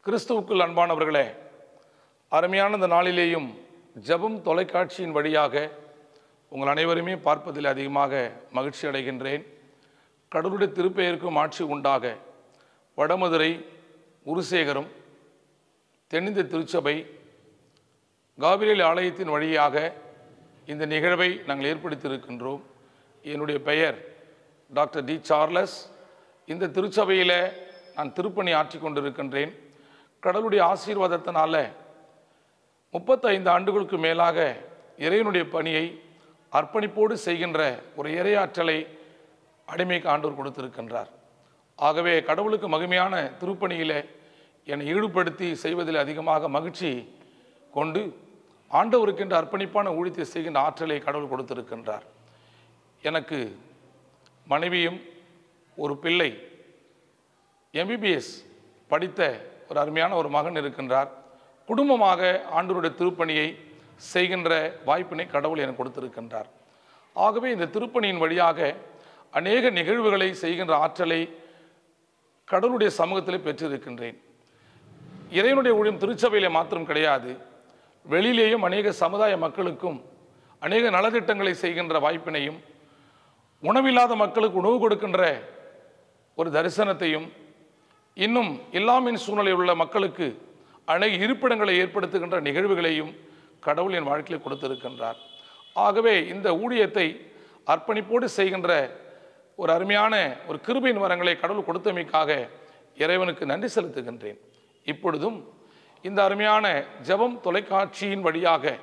கிறிஸ்துவுக்குள் அன்பானவர்களே, அருமையான இந்த நாளிலேயும் ஜெபம் தொலைக்காட்சியின் வழியாக உங்கள் அனைவருமே பார்ப்பதில் அதிகமாக மகிழ்ச்சி அடைகின்றேன். கடவுளுடைய திருப்பெயருக்கும் ஆட்சி உண்டாக. வடமதுரை உருசேகரம் தென்னிந்திய திருச்சபை காபிரியல் ஆலயத்தின் வழியாக இந்த நிகழ்வை நாங்கள் ஏற்படுத்தியிருக்கின்றோம். என்னுடைய பெயர் டாக்டர் டி சார்லஸ். இந்த திருச்சபையில் நான் திருப்பணி ஆற்றி கொண்டிருக்கின்றேன். கடவுளுடைய ஆசீர்வாதத்தினால 35 ஆண்டுகளுக்கு மேலாக இறைவனுடைய பணியை அர்ப்பணிப்போடு செய்கின்ற ஒரு இறையாற்றலை அடிமைக்கு ஆண்டவர் கொடுத்திருக்கின்றார். ஆகவே கடவுளுக்கு மகிமையான திருப்பணியில் என்னை ஈடுபடுத்தி செய்வதில் அதிகமாக மகிழ்ச்சி கொண்டு ஆண்டவருக்கென்று அர்ப்பணிப்பான ஊழியத்தை செய்கின்ற ஆற்றலை கடவுள் கொடுத்திருக்கின்றார். எனக்கு மனைவியும் ஒரு பிள்ளை எம்பிபிஎஸ் படித்த ஒரு அருமையான ஒரு மகன் இருக்கின்றார். குடும்பமாக ஆண்டவருடைய திருப்பணியை செய்கின்ற வாய்ப்பினை கடவுள் எனக்கு கொடுத்திருக்கின்றார். ஆகவே இந்த திருப்பணியின் வழியாக அநேக நிகழ்வுகளை செய்கின்ற ஆற்றலை கடவுளுடைய சமூகத்தில் பெற்றிருக்கின்றேன். இறைவனுடைய ஊழியம் திருச்சபையில் மாத்திரம் கிடையாது, வெளியிலேயும் அநேக சமுதாய மக்களுக்கும் அநேக நலத்திட்டங்களை செய்கின்ற வாய்ப்பினையும், உணவில்லாத மக்களுக்கு உணவு கொடுக்கின்ற ஒரு தரிசனத்தையும், இன்னும் இல்லாமின் சூழ்நிலையில் உள்ள மக்களுக்கு அநேக இருப்பிடங்களை ஏற்படுத்துகின்ற நிகழ்வுகளையும் கடவுள் என் வாழ்க்கையில் கொடுத்திருக்கின்றார். ஆகவே இந்த ஊழியத்தை அர்ப்பணிப்போடு செய்கின்ற ஒரு அருமையான ஒரு கிருபையின் வரங்களை கடவுள் கொடுத்தமைக்காக இறைவனுக்கு நன்றி செலுத்துகின்றேன். இப்பொழுதும் இந்த அருமையான ஜெபம் தொலைக்காட்சியின் வழியாக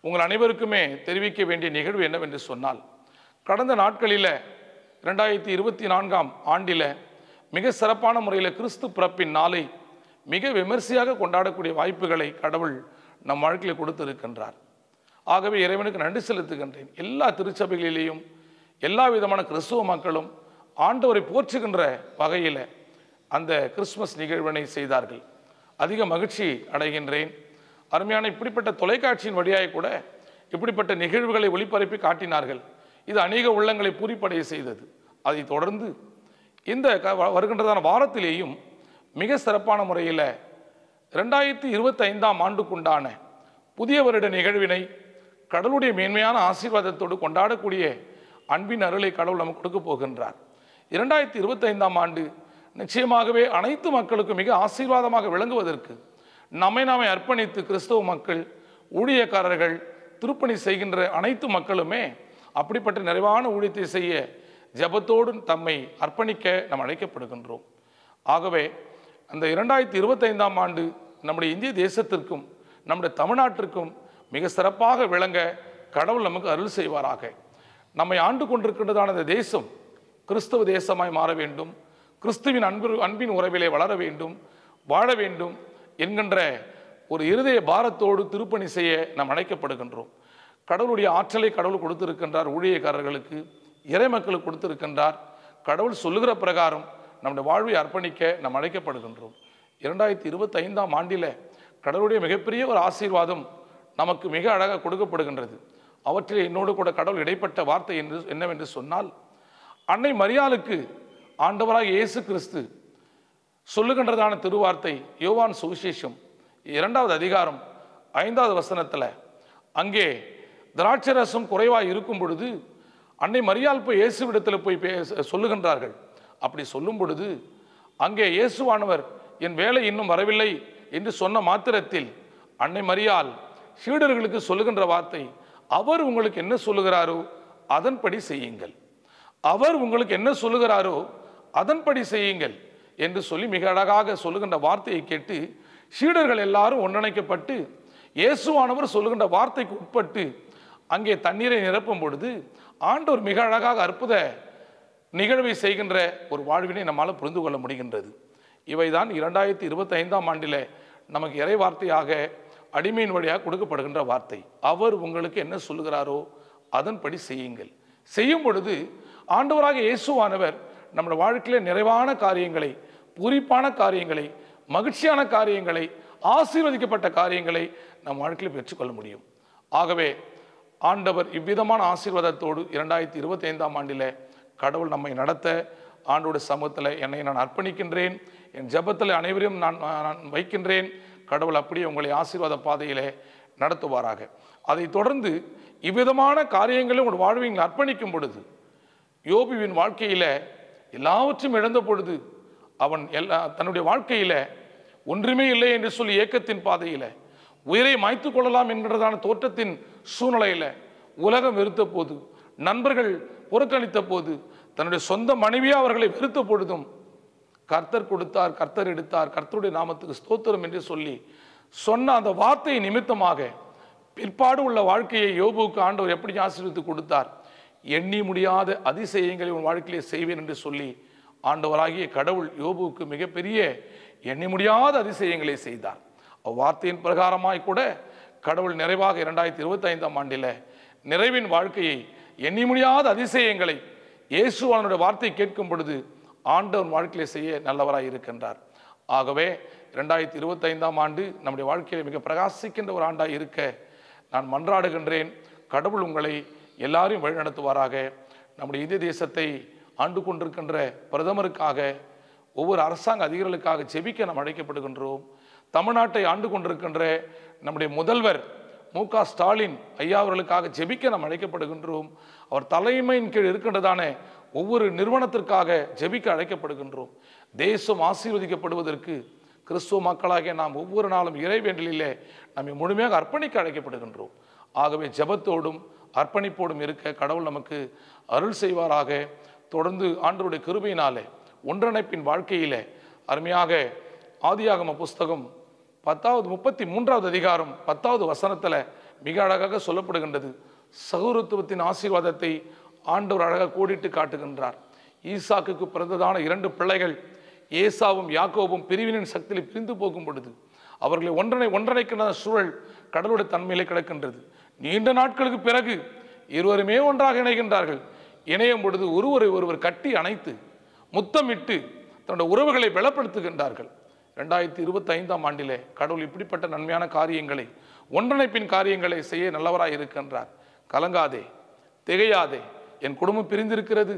உங்கள் அனைவருக்குமே தெரிவிக்க வேண்டிய நிகழ்வு என்னவென்று சொன்னால், கடந்த நாட்களில் 2024ஆம் ஆண்டில் மிக சிறப்பான முறையில் கிறிஸ்து பிறப்பின் நாளை மிக விமர்சையாக கொண்டாடக்கூடிய வாய்ப்புகளை கடவுள் நம் வாழ்க்கையில் கொடுத்திருக்கின்றார். ஆகவே இறைவனுக்கு நன்றி செலுத்துகின்றேன். எல்லா திருச்சபைகளிலேயும் எல்லா விதமான கிறிஸ்துவ மக்களும் ஆண்டவரை போற்றுகின்ற வகையில் அந்த கிறிஸ்துமஸ் நிகழ்வினை செய்தார்கள். அதிக மகிழ்ச்சி அடைகின்றேன். அருமையான இப்படிப்பட்ட தொலைக்காட்சியின் வழியாக கூட இப்படிப்பட்ட நிகழ்வுகளை ஒளிபரப்பி காட்டினார்கள். இது அநேக உள்ளங்களை பூரிப்படைய செய்தது. அதை தொடர்ந்து இந்த வருகின்றதான வாரத்திலேயும் மிக சிறப்பான முறையில் 2025ஆம் ஆண்டுக்குண்டான புதிய வருட நிகழ்வினை கடவுளுடைய மேன்மையான ஆசீர்வாதத்தோடு கொண்டாடக்கூடிய அன்பின் அருளை கடவுள் நமக்கு கொடுக்க போகின்றார். 2025ஆம் ஆண்டு நிச்சயமாகவே அனைத்து மக்களுக்கும் மிக ஆசீர்வாதமாக விளங்குவதற்கு நாமே அர்ப்பணித்து கிறிஸ்தவ மக்கள், ஊழியக்காரர்கள், திருப்பணி செய்கின்ற அனைத்து மக்களுமே அப்படிப்பட்ட நிறைவான ஊழியத்தை செய்ய ஜெபத்தோடு தம்மை அர்ப்பணிக்க நாம் அழைக்கப்படுகின்றோம். ஆகவே அந்த 2025ஆம் ஆண்டு நம்முடைய இந்திய தேசத்திற்கும் நம்முடைய தமிழ்நாட்டிற்கும் மிக சிறப்பாக விளங்க கடவுள் நமக்கு அருள் செய்வாராக. நம்மை ஆண்டு கொண்டிருக்கின்றதான இந்த தேசம் கிறிஸ்தவ தேசமாய் மாற வேண்டும், கிறிஸ்துவின் அன்பின் உறவிலே வளர வேண்டும், வாழ வேண்டும் என்கின்ற ஒரு இருதய பாரத்தோடு திருப்பணி செய்ய நாம் அழைக்கப்படுகின்றோம். கடவுளுடைய ஆற்றலை கடவுள் கொடுத்திருக்கின்றார். ஊழியக்காரர்களுக்கு, இறை மக்களுக்கு கொடுத்திருக்கின்றார். கடவுள் சொல்லுகிற பிரகாரம் நம்முடைய வாழ்வை அர்ப்பணிக்க நாம் அழைக்கப்படுகின்றோம். 2025ஆம் ஆண்டில் கடவுளுடைய மிகப்பெரிய ஒரு ஆசீர்வாதம் நமக்கு மிக அழகாக கொடுக்கப்படுகின்றது. அவற்றில் என்னோடு கூட கடவுள் இடைப்பட்ட வார்த்தை என்னவென்று சொன்னால், அன்னை மரியாளுக்கு ஆண்டவராக இயேசு கிறிஸ்து சொல்லுகின்றதான திருவார்த்தை யோவான் சுவிசேஷம் 2வது அதிகாரம் 5வது வசனத்தில், அங்கே திராட்சரசம் குறைவாக இருக்கும் பொழுது அன்னை மரியாள் போய் இயேசுவிடத்தில் போய் சொல்லுகின்றார்கள். அப்படி சொல்லும் பொழுது அங்கே இயேசுவானவர் என் வேலை இன்னும் வரவில்லை என்று சொன்ன மாத்திரத்தில் அன்னை மரியாள் சீடர்களுக்கு சொல்லுகின்ற வார்த்தை, அவர் உங்களுக்கு என்ன சொல்லுகிறாரோ அதன்படி செய்யுங்கள், அவர் உங்களுக்கு என்ன சொல்லுகிறாரோ அதன்படி செய்யுங்கள் என்று சொல்லி மிக அழகாக சொல்லுகின்ற வார்த்தையை கேட்டு சீடர்கள் எல்லாரும் ஒன்றிணைக்கப்பட்டு இயேசுவானவர் சொல்லுகின்ற வார்த்தைக்கு உட்பட்டு அங்கே தண்ணீரை நிரப்பும் பொழுது ஆண்டவர் மிக அழகாக அற்புத நிகழ்வை செய்கின்ற ஒரு வாழ்வினை நம்மால் புரிந்து கொள்ள முடிகின்றது. இவைதான் 2025ஆம் ஆண்டில் நமக்கு இறை வார்த்தையாக அடிமையின் வழியாக கொடுக்கப்படுகின்ற வார்த்தை. அவர் உங்களுக்கு என்ன சொல்லுகிறாரோ அதன்படி செய்யுங்கள். செய்யும் பொழுது ஆண்டவராக இயேசுவானவர் நம்முடைய வாழ்க்கையில் நிறைவான காரியங்களை, பூரிப்பான காரியங்களை, மகிழ்ச்சியான காரியங்களை, ஆசீர்வதிக்கப்பட்ட காரியங்களை நம் வாழ்க்கையில் பெற்றுக்கொள்ள முடியும். ஆகவே ஆண்டவர் இவ்விதமான ஆசீர்வாதத்தோடு 2025ஆம் ஆண்டில் கடவுள் நம்மை நடத்த ஆண்டோட சமூகத்தில் என்னை நான் அர்ப்பணிக்கின்றேன். என் ஜெபத்தில் அனைவரையும் நான் வைக்கின்றேன். கடவுள் அப்படியே உங்களை ஆசீர்வாத பாதையிலே நடத்துவாராக. அதை தொடர்ந்து இவ்விதமான காரியங்களை உங்கள் வாழ்வில் அர்ப்பணிக்கும் பொழுது, யோபுவின் வாழ்க்கையில் எல்லாவற்றையும் இழந்த பொழுது அவன் தன்னுடைய வாழ்க்கையில் ஒன்றுமே இல்லை என்று சொல்லி ஏக்கத்தின் பாதையில் உயிரை மாய்த்து கொள்ளலாம் என்கிறதான தோற்றத்தின் சூழ்நிலையில் உலகம் வெறுத்த போது, நண்பர்கள் புறக்கணித்த போது, தன்னுடைய சொந்த மனைவியாக அவர்களை வெறுத்த பொழுதும் கர்த்தர் கொடுத்தார், கர்த்தர் எடுத்தார், கர்த்தருடைய நாமத்துக்கு ஸ்தோத்திரம் என்று சொல்லி சொன்ன அந்த வார்த்தை நிமித்தமாக பிற்பாடு உள்ள வாழ்க்கையை யோபுவுக்கு ஆண்டவர் எப்படி ஆசீர்வதித்து கொடுத்தார். எண்ணி முடியாத அதிசயங்களை உன் வாழ்க்கையிலே செய்வேன் என்று சொல்லி ஆண்டவராகிய கடவுள் யோபுவுக்கு மிகப்பெரிய எண்ணி முடியாத அதிசயங்களை செய்தார். அவ்வார்த்தையின் பிரகாரமாய் கூட கடவுள் நிறைவாக 2025ஆம் ஆண்டில் நிறைவின் வாழ்க்கையை எண்ணி முடியாத அதிசயங்களை இயேசு அவனுடைய வார்த்தை கேட்கும் பொழுது ஆண்டவர் வாழ்க்கையிலே செய்ய நல்லவராய் இருக்கின்றார். ஆகவே 2025ஆம் ஆண்டு நம்முடைய வாழ்க்கையில் மிக பிரகாசிக்கின்ற ஒரு ஆண்டாய் இருக்க நான் மன்றாடுகின்றேன். கடவுள் உங்களை எல்லாரையும் வழிநடத்துவாராக. நம்முடைய இந்திய தேசத்தை ஆண்டு கொண்டிருக்கின்ற பிரதமருக்காக, ஒவ்வொரு அரசாங்க அதிகாரிகளுக்காக ஜெபிக்க நாம் அழைக்கப்படுகின்றோம். தமிழ்நாட்டை ஆண்டு கொண்டிருக்கின்ற நம்முடைய முதல்வர் மு.க. ஸ்டாலின் ஐயா அவர்களுக்காக ஜெபிக்க நாம் அழைக்கப்படுகின்றோம். அவர் தலைமையின் கீழ் இருக்கின்றதான ஒவ்வொரு நிறுவனத்திற்காக ஜெபிக்க அழைக்கப்படுகின்றோம். தேசம் ஆசீர்வதிக்கப்படுவதற்கு கிறிஸ்துவ மக்களாகிய நாம் ஒவ்வொரு நாளும் இறைவேண்டலிலே நம்மை முழுமையாக அர்ப்பணிக்க அழைக்கப்படுகின்றோம். ஆகவே ஜெபத்தோடும் அர்ப்பணிப்போடும் இருக்க கடவுள் நமக்கு அருள் செய்வாராக. தொடர்ந்து ஆண்டவருடைய கிருபையினாலே ஒன்றிணைப்பின் வாழ்க்கையிலே அருமையாக ஆதியாகம புஸ்தகம் 33வது அதிகாரம் 10வது வசனத்தில் மிக அழகாக சொல்லப்படுகின்றது. சகோதரத்துவத்தின் ஆசீர்வாதத்தை ஆண்டவர் அழகாக கோடிட்டு காட்டுகின்றார். ஈசாக்குக்கு பிறந்ததான 2 பிள்ளைகள் ஏசாவும் யாக்கோபும் பிரிவினின் சக்தியில் பிரிந்து போகும் பொழுது அவர்களை ஒன்றிணைக்கின்ற சூழல் கடவுளுடைய தன்மையிலே கிடக்கின்றது. நீண்ட நாட்களுக்கு பிறகு இருவருமே ஒன்றாக இணைகின்றார்கள். இணையும் பொழுது ஒருவர் கட்டி அணைத்து முத்தமிட்டு தன்னுடைய உறவுகளை பலப்படுத்துகின்றார்கள். 2025ஆம் ஆண்டிலே கடவுள் இப்படிப்பட்ட நன்மையான காரியங்களை, ஒன்றிணைப்பின் காரியங்களை செய்ய நல்லவராய் இருக்கின்றார். கலங்காதே, திகையாதே, என் குடும்பம் பிரிந்திருக்கிறது,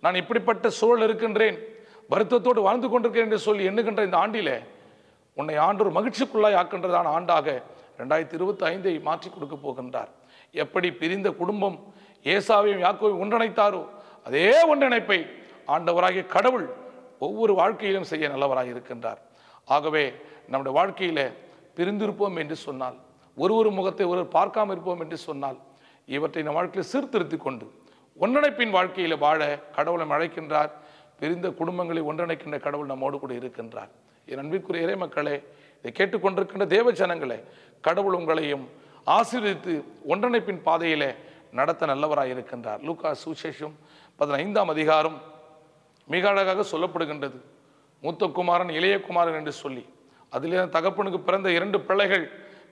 நான் இப்படிப்பட்ட சூழல் இருக்கின்றேன், வருத்தத்தோடு வாழ்ந்து கொண்டிருக்கிறேன் என்று சொல்லி எண்ணுகின்ற இந்த ஆண்டிலே உன்னை ஆண்டவர் மகிழ்ச்சிக்குள்ளாய் ஆக்கின்றதான ஆண்டாக 2025ஐ மாற்றி கொடுக்க போகின்றார். எப்படி பிரிந்த குடும்பம் ஏசாவையும் யாக்கோவையும் ஒன்றிணைத்தாரோ அதே ஒன்றிணைப்பை ஆண்டவராகிய கடவுள் ஒவ்வொரு வாழ்க்கையிலும் செய்ய நல்லவராக இருக்கின்றார். ஆகவே நம்முடைய வாழ்க்கையில பிரிந்திருப்போம் என்று சொன்னால், ஒரு முகத்தை ஒருவர் பார்க்காமல் இருப்போம் என்று சொன்னால், இவற்றை நம் வாழ்க்கையில் சீர்திருத்திக் கொண்டு ஒன்றிணைப்பின் வாழ்க்கையில வாழ கடவுளை அழைக்கின்றார். பிரிந்த குடும்பங்களை ஒன்றிணைக்கின்ற கடவுள் நம்மோடு கூட இருக்கின்றார். என் அன்பிற்குரிய இறை மக்களே, இதை கேட்டுக்கொண்டிருக்கின்ற தேவ ஜனங்களே, கடவுள் உங்களையும் ஆசீர்வதித்து ஒன்றிணைப்பின் பாதையிலே நடத்த நல்லவராக இருக்கின்றார். லூக்கா சுவிசேஷம் 15ஆம் அதிகாரம் மிக அழகாக சொல்லப்படுகின்றது. மூத்த குமாரன் இளைய குமாரன் என்று சொல்லி, அதிலே தகப்பனுக்கு பிறந்த 2 பிள்ளைகள்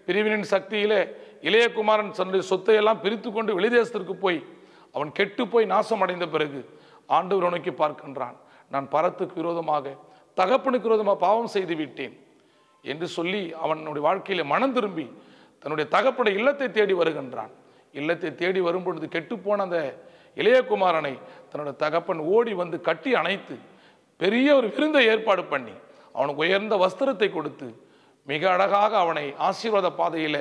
பிரிவினின் சக்தியிலே இளைய குமாரன் தன்னுடைய சொத்தையெல்லாம் பிரித்து கொண்டு வெளிதேசத்திற்கு போய் அவன் கெட்டு போய் நாசம் அடைந்த பிறகு ஆண்டவர் நோக்கி பார்க்கின்றான். நான் பரத்துக்கு விரோதமாக, தகப்பனுக்கு விரோதமாக பாவம் செய்து விட்டேன் என்று சொல்லி அவனுடைய வாழ்க்கையில மனம் திரும்பி தன்னுடைய தகப்பனுடைய இல்லத்தை தேடி வருகின்றான். இல்லத்தை தேடி வரும்பொழுது கெட்டுப்போன அந்த இளையகுமாரனை தன்னுடைய தகப்பன் ஓடி வந்து கட்டி அணைத்து பெரிய ஒரு விருந்தை ஏற்பாடு பண்ணி அவனுக்கு உயர்ந்த வஸ்திரத்தை கொடுத்து மிக அழகாக அவனை ஆசீர்வாத பாதையில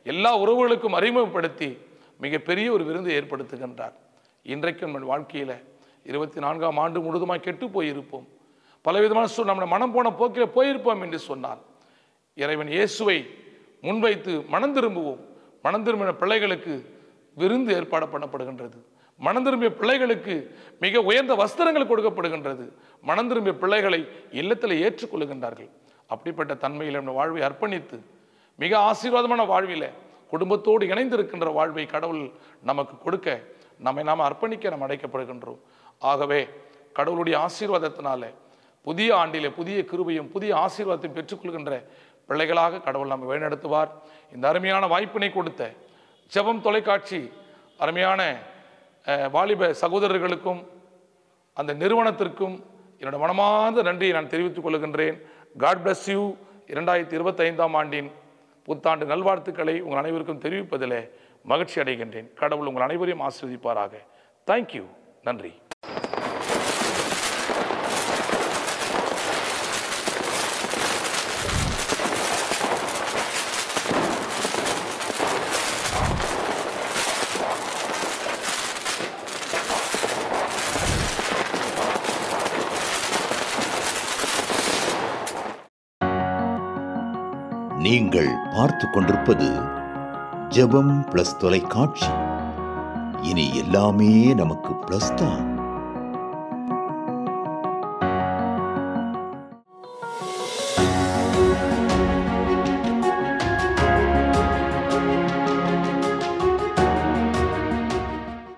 எல்லா உறவுகளுக்கும் அறிமுகப்படுத்தி மிகப்பெரிய ஒரு விருந்தை ஏற்படுத்துகின்றார். இன்றைக்கு நம்ம வாழ்க்கையில 24ஆம் ஆண்டு முழுதுமாய் கெட்டு போயிருப்போம், பலவிதமான நம்ம மனம் போன போக்கில போயிருப்போம் என்று சொன்னால், இறைவன் இயேசுவை முன்வைத்து மனம் திரும்புவோம். மனம் திரும்பின பிள்ளைகளுக்கு விருந்து ஏற்பாடு பண்ணப்படுகின்றது. மனம் திரும்பிய பிள்ளைகளுக்கு மிக உயர்ந்த வஸ்திரங்கள் கொடுக்கப்படுகின்றது. மனம் திரும்பிய பிள்ளைகளை இல்லத்தில் ஏற்றுக்கொள்ளுகின்றார்கள். அப்படிப்பட்ட தன்மையில் நம்ம வாழ்வை அர்ப்பணித்து மிக ஆசீர்வாதமான வாழ்வில குடும்பத்தோடு இணைந்திருக்கின்ற வாழ்வை கடவுள் நமக்கு கொடுக்க நாம் அர்ப்பணிக்க நாம் அழைக்கப்படுகின்றோம். ஆகவே கடவுளுடைய ஆசீர்வாதத்தினால புதிய ஆண்டிலே புதிய கிருபையும் புதிய ஆசீர்வாதத்தையும் பெற்றுக்கொள்கின்ற பிள்ளைகளாக கடவுள் நம்ம வழிநடத்துவார். இந்த அருமையான வாய்ப்பினை கொடுத்த ஜெபம் தொலைக்காட்சி அருமையான வாலிப சகோதரர்களுக்கும் அந்த நிறுவனத்திற்கும் என்னோட மனமார்ந்த நன்றியை நான் தெரிவித்துக் கொள்கின்றேன். God bless you. 2025ஆம் ஆண்டின் புத்தாண்டு நல்வாழ்த்துக்களை உங்கள் அனைவருக்கும் தெரிவிப்பதில் மகிழ்ச்சி அடைகின்றேன். கடவுள் உங்கள் அனைவரையும் ஆசீர்வதிப்பாராக. தேங்க்யூ. நன்றி. நீங்கள் பார்த்து கொண்டிருப்பது ஜெபம் பிளஸ் தொலைக்காட்சி. இனி எல்லாமே நமக்கு பிளஸ் தான்.